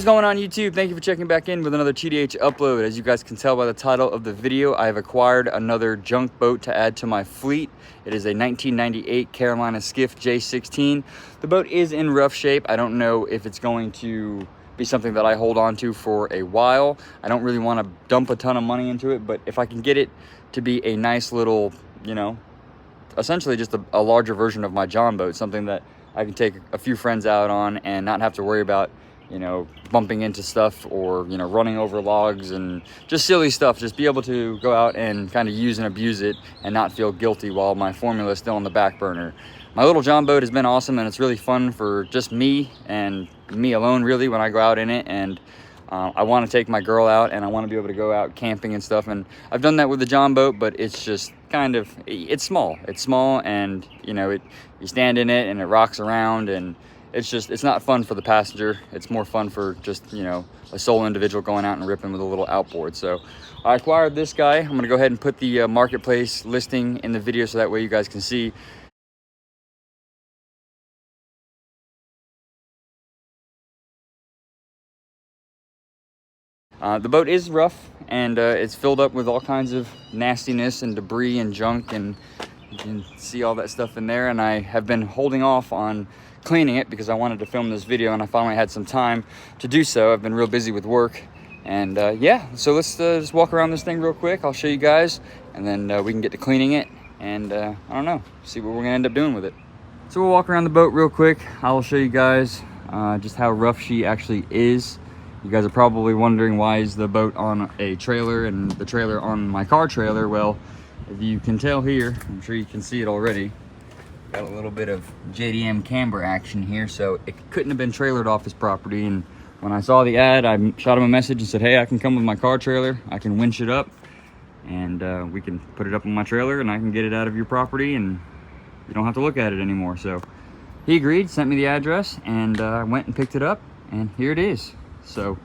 is going on YouTube? Thank you for checking back in with another TDH upload. As you guys can tell by the title of the video, I have acquired another junk boat to add to my fleet. It is a 1998 Carolina Skiff J16. The boat is in rough shape. I don't know if it's going to be something that I hold on to for a while. I don't really want to dump a ton of money into it, but if I can get it to be a nice little, you know, essentially just a larger version of my John boat, something that I can take a few friends out on and not have to worry about, you know, bumping into stuff or, you know, running over logs and just silly stuff. Just be able to go out and kind of use and abuse it and not feel guilty while my formula is still on the back burner. My little John boat has been awesome, and it's really fun for just me and me alone, really, when I go out in it. And I want to take my girl out, and I want to be able to go out camping and stuff. And I've done that with the John boat, but it's just kind of, it's small. It's small, and, you know, you stand in it and it rocks around, and it's not fun for the passenger. It's more fun for just, you know, a sole individual going out and ripping with a little outboard. So I acquired this guy. I'm going to go ahead and put the marketplace listing in the video so that way you guys can see. The boat is rough, and it's filled up with all kinds of nastiness and debris and junk, and you can see all that stuff in there. And I have been holding off on cleaning it because I wanted to film this video, and I finally had some time to do so. I've been real busy with work, and yeah, so let's just walk around this thing real quick. I'll show you guys, and then we can get to cleaning it, and I don't know, see what we're gonna end up doing with it. So we'll walk around the boat real quick. I'll show you guys just how rough she actually is. You guys are probably wondering, why is the boat on a trailer and the trailer on my car trailer? Well, if you can tell here, I'm sure you can see it already, got a little bit of JDM camber action here, so it couldn't have been trailered off his property. And when I saw the ad, I shot him a message and said, hey, I can come with my car trailer, I can winch it up, and we can put it up on my trailer, and I can get it out of your property, and you don't have to look at it anymore. So he agreed, sent me the address, and I went and picked it up, and here it is. So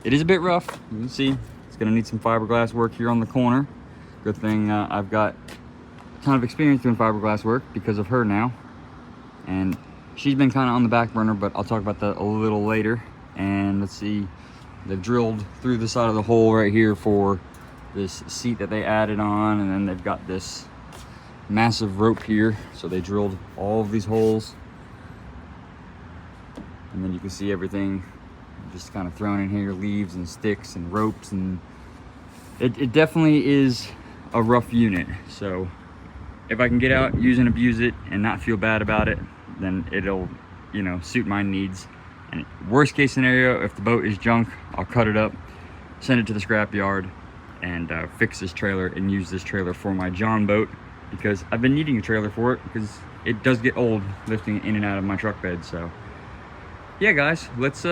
it is a bit rough. You can see it's gonna need some fiberglass work here on the corner. Good thing I've got a ton of experience doing fiberglass work because of her now. And she's been kind of on the back burner, but I'll talk about that a little later. And let's see, they've drilled through the side of the hole right here for this seat that they added on, and then they've got this massive rope here. So they drilled all of these holes, and then you can see everything just kind of thrown in here, leaves and sticks and ropes, and it definitely is a rough unit. So if I can get out, use and abuse it, and not feel bad about it, then it'll, you know, suit my needs. And worst case scenario, if the boat is junk, I'll cut it up, send it to the scrap yard, and fix this trailer and use this trailer for my John boat, because I've been needing a trailer for it because it does get old lifting it in and out of my truck bed. So yeah, guys, let's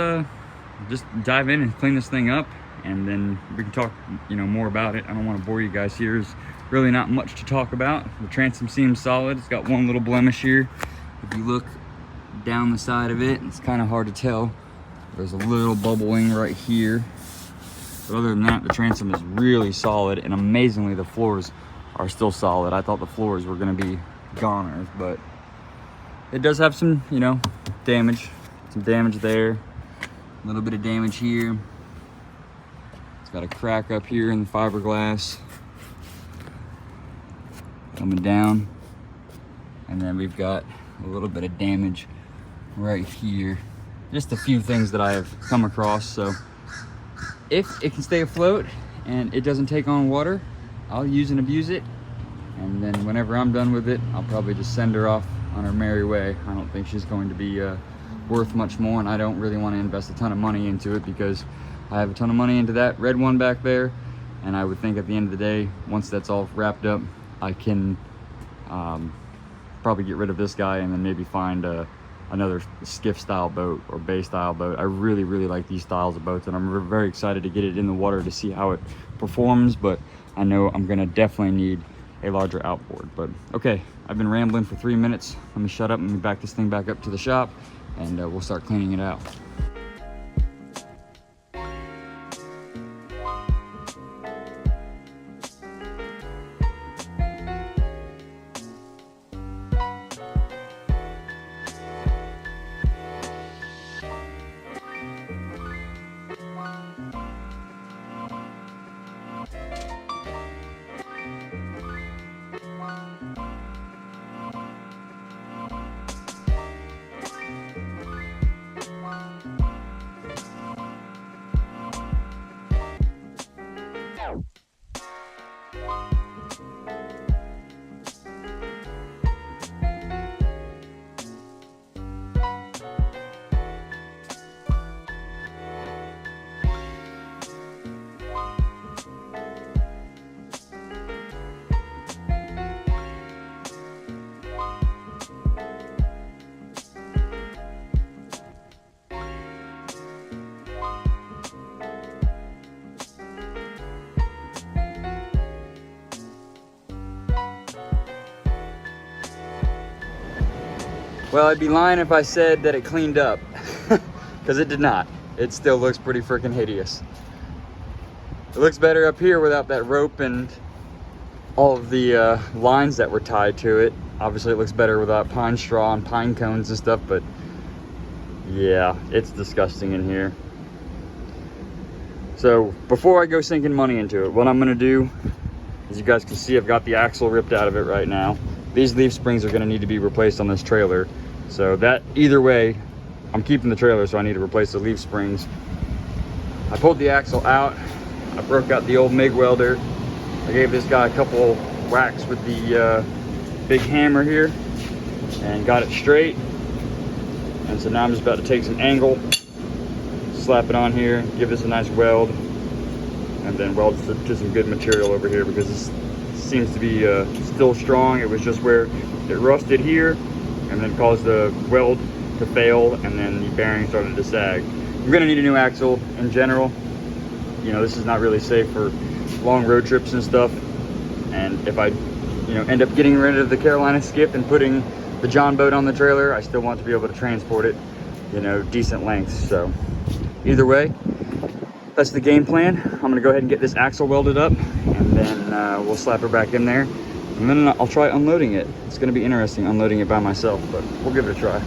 just dive in and clean this thing up, and then we can talk, you know, more about it. I don't want to bore you guys here. There's really not much to talk about. The transom seems solid. It's got one little blemish here. If you look down the side of it, it's kind of hard to tell. There's a little bubbling right here, but other than that, the transom is really solid, and amazingly the floors are still solid. I thought the floors were going to be goners, but it does have some, you know, damage. Some damage there, a little bit of damage here. It's got a crack up here in the fiberglass coming down, and then we've got a little bit of damage right here. Just a few things that I have come across. So if it can stay afloat and it doesn't take on water, I'll use and abuse it, and then whenever I'm done with it, I'll probably just send her off on her merry way. I don't think she's going to be worth much more, and I don't really want to invest a ton of money into it because I have a ton of money into that red one back there, and I would think at the end of the day, once that's all wrapped up, I can probably get rid of this guy and then maybe find another Skiff style boat or bay style boat. I really like these styles of boats, and I'm very excited to get it in the water to see how it performs, but I know I'm gonna definitely need a larger outboard. But okay, I've been rambling for 3 minutes. Let me shut up and let me back this thing back up to the shop, and we'll start cleaning it out. Well, I'd be lying if I said that it cleaned up, because it did not. It still looks pretty freaking hideous. It looks better up here without that rope and all of the lines that were tied to it. Obviously it looks better without pine straw and pine cones and stuff, but yeah, it's disgusting in here. So before I go sinking money into it, what I'm gonna do, as you guys can see, I've got the axle ripped out of it right now. These leaf springs are gonna need to be replaced on this trailer. So that, either way, I'm keeping the trailer, so I need to replace the leaf springs. I pulled the axle out. I broke out the old MIG welder. I gave this guy a couple whacks with the big hammer here and got it straight. And so now I'm just about to take some angle, slap it on here, give this a nice weld, and then weld to some good material over here, because this seems to be still strong. It was just where it rusted here and then caused the weld to fail, and then the bearing started to sag. I'm gonna need a new axle in general. You know, this is not really safe for long road trips and stuff. And if I, you know, end up getting rid of the Carolina Skiff and putting the John boat on the trailer, I still want to be able to transport it, you know, decent lengths. So either way, that's the game plan. I'm gonna go ahead and get this axle welded up, and then we'll slap her back in there. And then I'll try unloading it. It's gonna be interesting unloading it by myself, but we'll give it a try.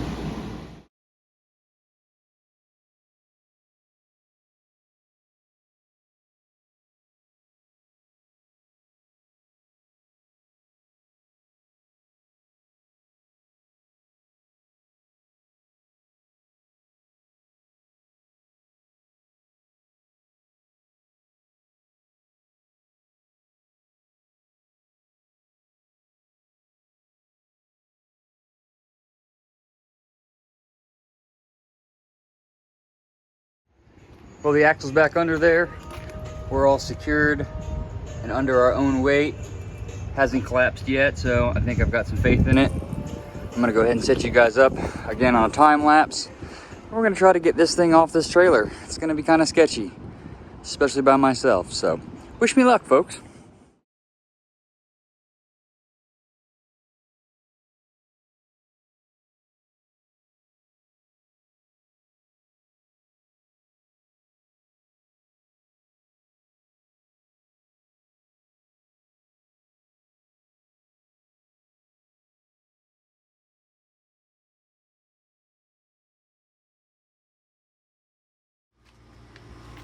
Well, the axle's back under there. We're all secured and under our own weight. Hasn't collapsed yet, so I think I've got some faith in it. I'm gonna go ahead and set you guys up again on a time lapse. We're gonna try to get this thing off this trailer. It's gonna be kind of sketchy, especially by myself. So wish me luck, folks.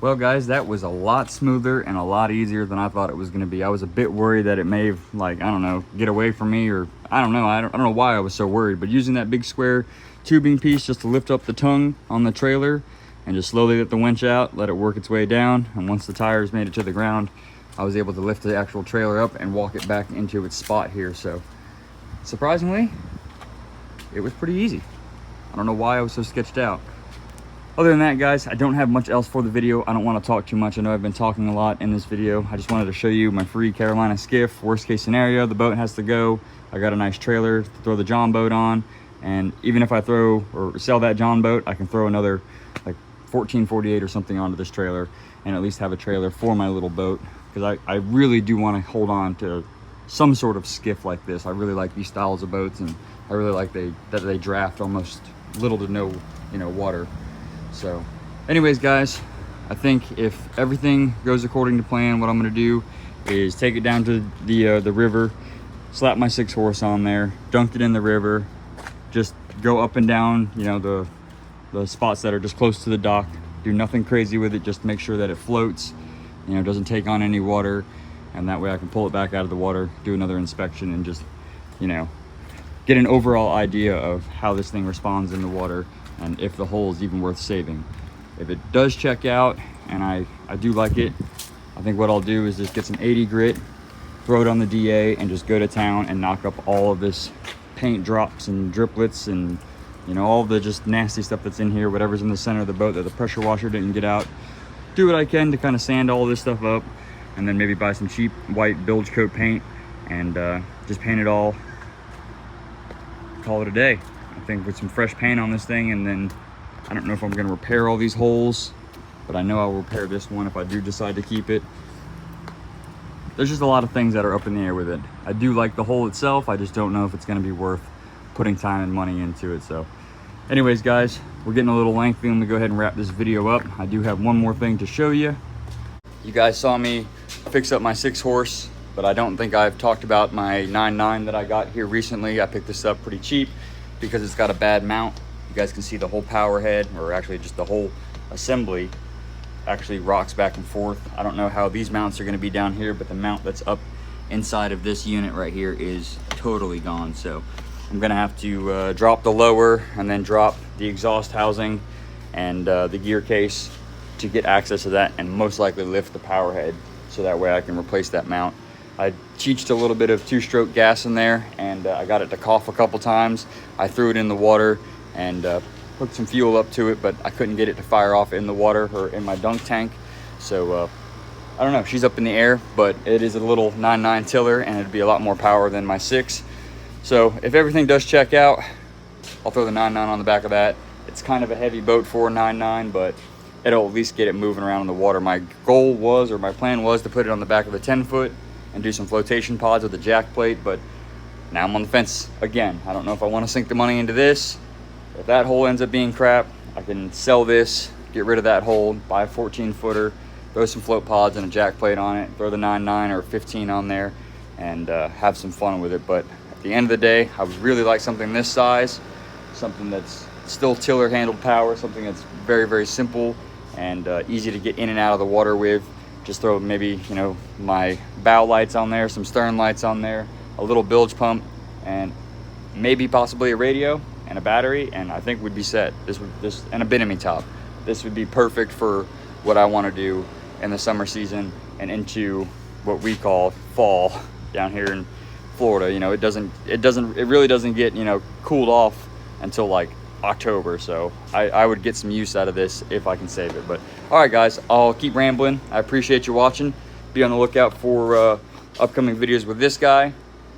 Well guys, that was a lot smoother and a lot easier than I thought it was gonna be. I was a bit worried that it may have, like, I don't know, get away from me, or I don't know. I don't know why I was so worried, but using that big square tubing piece just to lift up the tongue on the trailer and just slowly let the winch out, let it work its way down. And once the tires made it to the ground, I was able to lift the actual trailer up and walk it back into its spot here. So surprisingly, it was pretty easy. I don't know why I was so sketched out. Other than that, guys, I don't have much else for the video. I don't want to talk too much. I know I've been talking a lot in this video. I just wanted to show you my free Carolina Skiff. Worst case scenario, the boat has to go. I got a nice trailer to throw the John boat on. And even if I throw or sell that John boat, I can throw another like 1448 or something onto this trailer, and at least have a trailer for my little boat. Because I really do want to hold on to some sort of skiff like this. I really like these styles of boats, and I really like that they draft almost little to no, you know, water. So anyways, guys, I think if everything goes according to plan, what I'm going to do is take it down to the river, slap my 6-horse on there, dunked it in the river, just go up and down, you know, the spots that are just close to the dock. Do nothing crazy with it, just make sure that it floats, you know, doesn't take on any water, and that way I can pull it back out of the water, do another inspection, and just, you know, get an overall idea of how this thing responds in the water, and if the hull is even worth saving. If it does check out, and I do like it, I think what I'll do is just get some 80 grit, throw it on the DA, and just go to town and knock up all of this paint drops and driplets and, you know, all the just nasty stuff that's in here, whatever's in the center of the boat that the pressure washer didn't get out. Do what I can to kind of sand all this stuff up, and then maybe buy some cheap white bilge coat paint and just paint it all, call it a day. I think with some fresh paint on this thing, and then I don't know if I'm going to repair all these holes, but I know I'll repair this one if I do decide to keep it. There's just a lot of things that are up in the air with it. I do like the hull itself. I just don't know if it's going to be worth putting time and money into it. So anyways, guys, we're getting a little lengthy. Let me go ahead and wrap this video up. I do have one more thing to show you. You guys saw me fix up my 6-horse, but I don't think I've talked about my 9.9 that I got here recently. I picked this up pretty cheap because it's got a bad mount. You guys can see the whole power head, or actually just the whole assembly, actually rocks back and forth. I don't know how these mounts are going to be down here, but the mount that's up inside of this unit right here is totally gone. So I'm going to have to drop the lower and then drop the exhaust housing and the gear case to get access to that, and most likely lift the power head so that way I can replace that mount. I cheeched a little bit of 2-stroke gas in there, and I got it to cough a couple times. I threw it in the water and hooked some fuel up to it, but I couldn't get it to fire off in the water or in my dunk tank. So I don't know, she's up in the air, but it is a little 9.9 tiller, and it'd be a lot more power than my 6. So if everything does check out, I'll throw the 9.9 on the back of that. It's kind of a heavy boat for a 9.9, but it'll at least get it moving around in the water. My goal was, or my plan was, to put it on the back of a 10-foot and do some flotation pods with a jack plate, but now I'm on the fence again. I don't know if I want to sink the money into this. If that hole ends up being crap, I can sell this, get rid of that hole, buy a 14-footer, throw some float pods and a jack plate on it, throw the 9.9 or 15 on there, and have some fun with it. But at the end of the day, I would really like something this size, something that's still tiller handled power, something that's very, very simple and easy to get in and out of the water with. Just throw maybe, you know, my bow lights on there, some stern lights on there, a little bilge pump, and maybe possibly a radio and a battery, and I think we'd be set. This and a bimini top. This would be perfect for what I want to do in the summer season and into what we call fall down here in Florida. You know, it really doesn't get, you know, cooled off until like October. So I would get some use out of this if I can save it. But all right, guys, I'll keep rambling. I appreciate you watching. Be on the lookout for upcoming videos with this guy,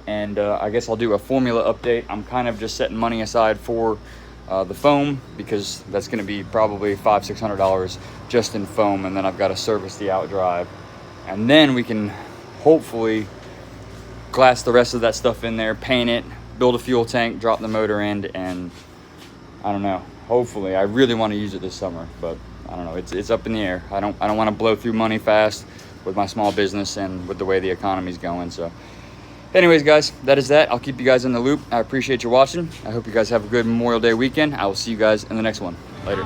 and I guess I'll do a formula update. I'm kind of just setting money aside for the foam, because that's going to be probably $500–600 just in foam, and then I've got to service the outdrive, and then we can hopefully glass the rest of that stuff in there, paint it, build a fuel tank, drop the motor end, and I don't know, hopefully. I really want to use it this summer, but I don't know, it's up in the air. I don't want to blow through money fast with my small business and with the way the economy's going. So anyways, guys, that is that. I'll keep you guys in the loop. I appreciate you watching. I hope you guys have a good Memorial Day weekend. I will see you guys in the next one. Later.